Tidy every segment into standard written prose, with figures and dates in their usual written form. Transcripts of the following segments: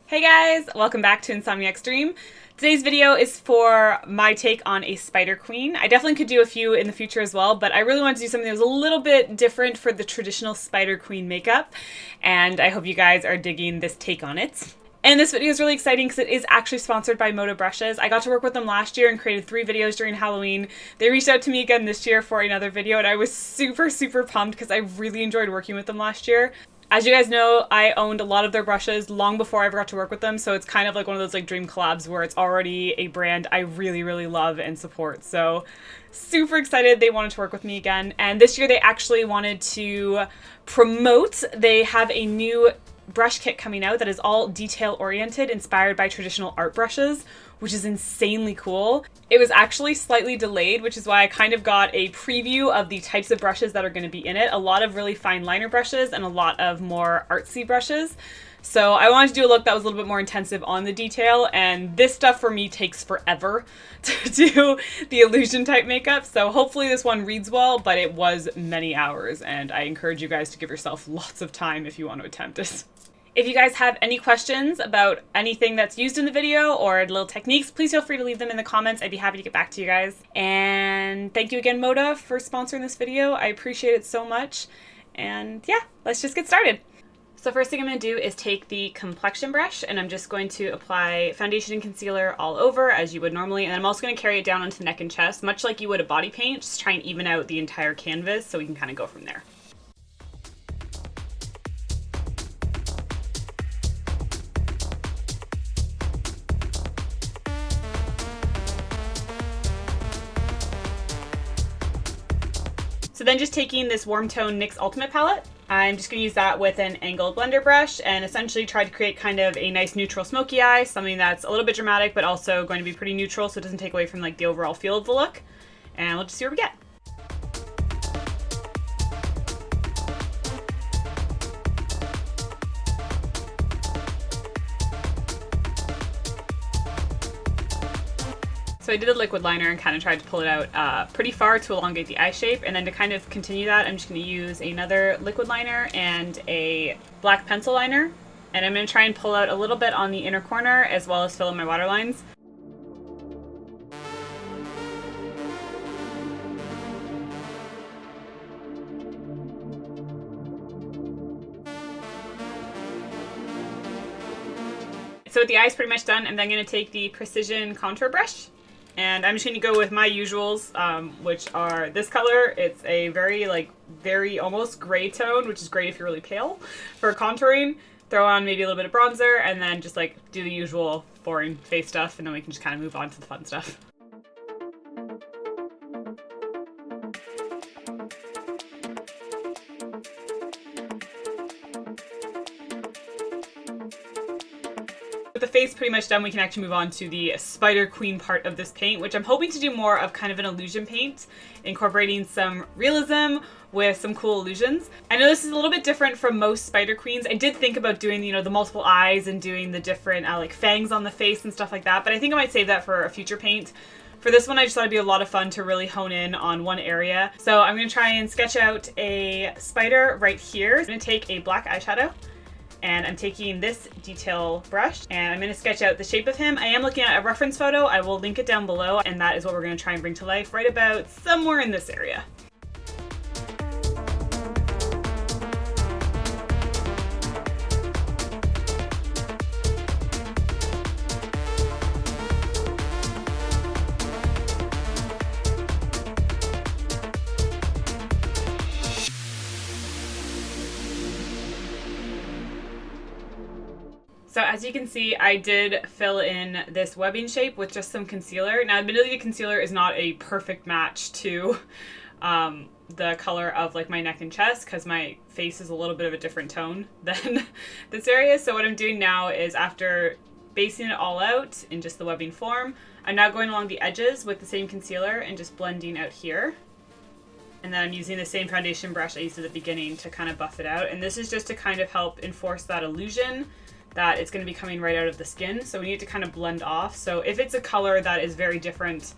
Hey guys, welcome back to NsomniaksDream. Today's video is for my take on a Spider Queen. I definitely could do a few in the future as well, but I really wanted to do something that was a little bit different for the traditional Spider Queen makeup, and I hope you guys are digging this take on it. And this video is really exciting because it is actually sponsored by MŌDA brushes. I got to work with them last year and created 3 videos during Halloween. They reached out to me again this year for another video, and I was super pumped because I really enjoyed working with them last year. As you guys know, I owned a lot of their brushes long before I ever got to work with them, so it's kind of like one of those like dream collabs where it's already a brand I really love and support. So super excited they wanted to work with me again. And this year they actually wanted to promote. They have a new brush kit coming out that is all detail oriented, inspired by traditional art brushes, which is insanely cool. It was actually slightly delayed, which is why I kind of got a preview of the types of brushes that are going to be in it. A lot of really fine liner brushes and a lot of more artsy brushes. So I wanted to do a look that was a little bit more intensive on the detail, and this stuff for me takes forever to do the illusion type makeup. So hopefully this one reads well, but it was many hours, and I encourage you guys to give yourself lots of time if you want to attempt it. If you guys have any questions about anything that's used in the video or little techniques, please feel free to leave them in the comments. I'd be happy to get back to you guys. And thank you again, MŌDA, for sponsoring this video. I appreciate it so much. And yeah, let's just get started. So first thing I'm going to do is take the complexion brush, and I'm just going to apply foundation and concealer all over as you would normally. And I'm also going to carry it down onto the neck and chest, much like you would a body paint. Just try and even out the entire canvas so we can kind of go from there. So then just taking this Warm Tone NYX Ultimate palette, I'm just going to use that with an angled blender brush and essentially try to create kind of a nice neutral smoky eye, something that's a little bit dramatic but also going to be pretty neutral so it doesn't take away from like the overall feel of the look. And we'll just see what we get. So I did a liquid liner and kind of tried to pull it out pretty far to elongate the eye shape, and then to kind of continue that, I'm just going to use another liquid liner and a black pencil liner, and I'm going to try and pull out a little bit on the inner corner as well as fill in my water lines. So with the eyes pretty much done, I'm then going to take the Precision Contour Brush. And I'm just going to go with my usuals, which are this color. It's a very almost gray tone, which is great if you're really pale for contouring. Throw on maybe a little bit of bronzer and then just like do the usual boring face stuff, and then we can just kind of move on to the fun stuff. With the face pretty much done, we can actually move on to the Spider Queen part of this paint, which I'm hoping to do more of kind of an illusion paint, incorporating some realism with some cool illusions. I know this is a little bit different from most Spider Queens. I did think about doing, you know, the multiple eyes and doing the different like fangs on the face and stuff like that, but I think I might save that for a future paint. For this one, I just thought it'd be a lot of fun to really hone in on one area. So I'm going to try and sketch out a spider right here. I'm going to take a black eyeshadow, and I'm taking this detail brush and I'm going to sketch out the shape of him. I am looking at a reference photo. I will link it down below, and that is what we're going to try and bring to life right about somewhere in this area. So as you can see, I did fill in this webbing shape with just some concealer. Now admittedly the concealer is not a perfect match to the color of like my neck and chest, because my face is a little bit of a different tone than this area. So what I'm doing now is, after basing it all out in just the webbing form, I'm now going along the edges with the same concealer and just blending out here. And then I'm using the same foundation brush I used at the beginning to kind of buff it out. And this is just to kind of help enforce that illusion that it's going to be coming right out of the skin. So we need to kind of blend off. So if it's a color that is very different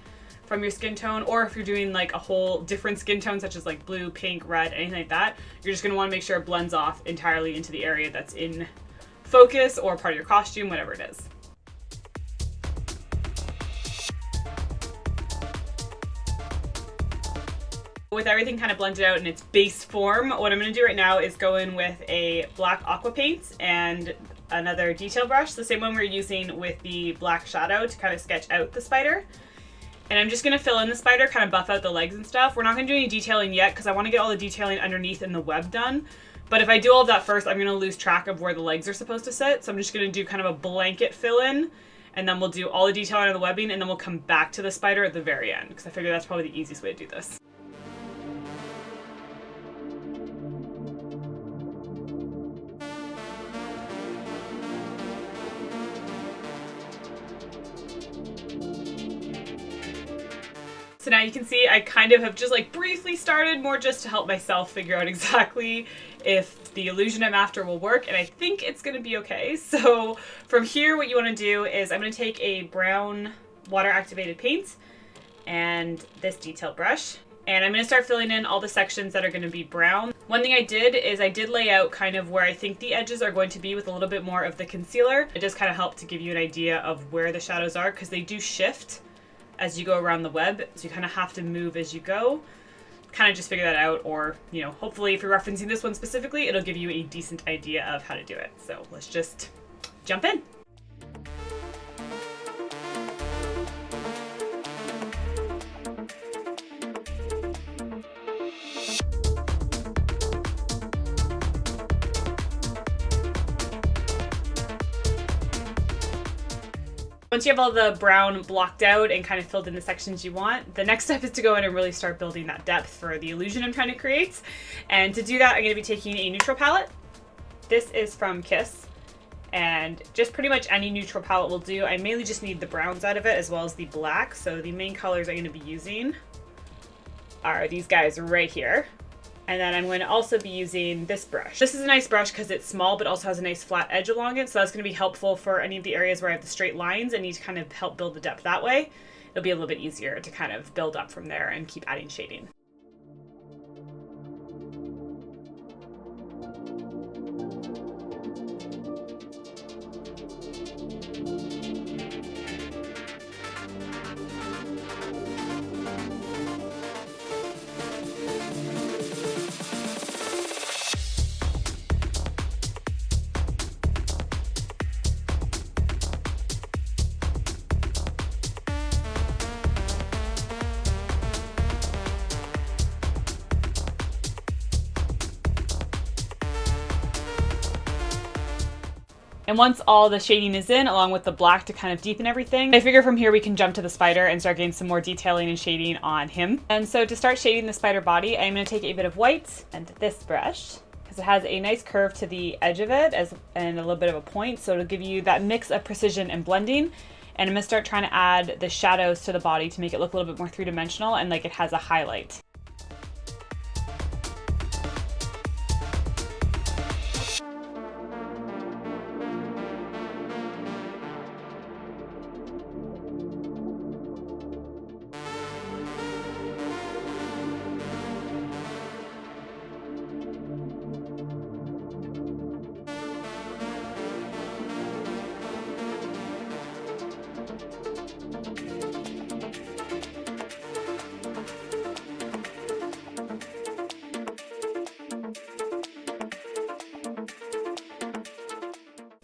from your skin tone, or if you're doing like a whole different skin tone, such as like blue, pink, red, anything like that, you're just going to want to make sure it blends off entirely into the area that's in focus or part of your costume, whatever it is. With everything kind of blended out in its base form, what I'm going to do right now is go in with a black aqua paint and another detail brush, the same one we're using with the black shadow to kind of sketch out the spider. And I'm just going to fill in the spider, kind of buff out the legs and stuff. We're not going to do any detailing yet because I want to get all the detailing underneath in the web done. But if I do all of that first, I'm going to lose track of where the legs are supposed to sit. So I'm just going to do kind of a blanket fill in, and then we'll do all the detailing on the webbing, and then we'll come back to the spider at the very end because I figure that's probably the easiest way to do this. So now you can see I kind of have just like briefly started, more just to help myself figure out exactly if the illusion I'm after will work, and I think it's going to be okay. So from here, what you want to do is I'm going to take a brown water activated paint and this detail brush, and I'm going to start filling in all the sections that are going to be brown. One thing I did is I did lay out kind of where I think the edges are going to be with a little bit more of the concealer. It just kind of helped to give you an idea of where the shadows are because they do shift as you go around the web, so you kind of have to move as you go. Kind of just figure that out, or, you know, hopefully if you're referencing this one specifically, it'll give you a decent idea of how to do it. So let's just jump in. Once you have all the brown blocked out and kind of filled in the sections you want, the next step is to go in and really start building that depth for the illusion I'm trying to create. And to do that, I'm going to be taking a neutral palette. This is from Kiss, and just pretty much any neutral palette will do. I mainly just need the browns out of it as well as the black. So the main colors I'm going to be using are these guys right here. And then I'm going to also be using this brush. This is a nice brush because it's small but also has a nice flat edge along it, so that's going to be helpful for any of the areas where I have the straight lines and need to kind of help build the depth that way. It'll be a little bit easier to kind of build up from there and keep adding shading. And once all the shading is in, along with the black to kind of deepen everything, I figure from here we can jump to the spider and start getting some more detailing and shading on him. And so to start shading the spider body, I'm going to take a bit of white and this brush, because it has a nice curve to the edge of it and a little bit of a point, so it'll give you that mix of precision and blending. And I'm going to start trying to add the shadows to the body to make it look a little bit more three-dimensional and like it has a highlight.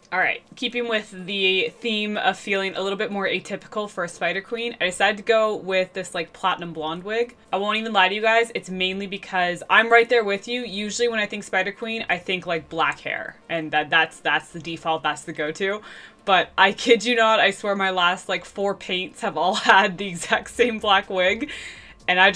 All right, keeping with the theme of feeling a little bit more atypical for a Spider Queen, I decided to go with this like platinum blonde wig. I won't even lie to you guys, it's mainly because I'm right there with you. Usually when I think Spider Queen, I think like black hair, and that's the default, that's the go-to. But I kid you not, I swear my last like 4 paints have all had the exact same black wig, and I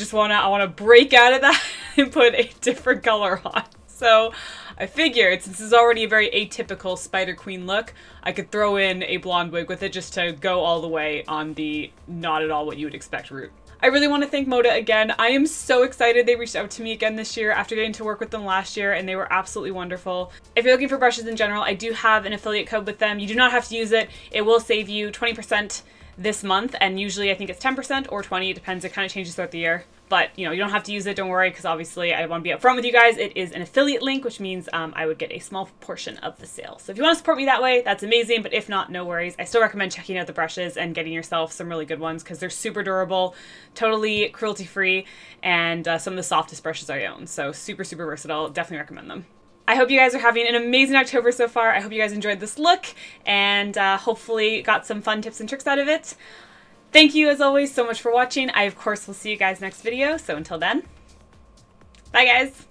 wanna break out of that and put a different color on. So I figured, since this is already a very atypical Spider Queen look, I could throw in a blonde wig with it just to go all the way on the not at all what you would expect route. I really want to thank MŌDA again. I am so excited they reached out to me again this year after getting to work with them last year, and they were absolutely wonderful. If you're looking for brushes in general, I do have an affiliate code with them. You do not have to use it. It will save you 20% this month, and usually I think it's 10% or 20%. It depends. It kind of changes throughout the year. but you know, you don't have to use it, don't worry, because obviously I want to be upfront with you guys. It is an affiliate link, which means I would get a small portion of the sale. So if you want to support me that way, that's amazing, but if not, no worries. I still recommend checking out the brushes and getting yourself some really good ones because they're super durable, totally cruelty-free, and some of the softest brushes I own. So super, super versatile. Definitely recommend them. I hope you guys are having an amazing October so far. I hope you guys enjoyed this look and hopefully got some fun tips and tricks out of it. Thank you, as always, so much for watching. I, of course, will see you guys next video. So until then, bye, guys.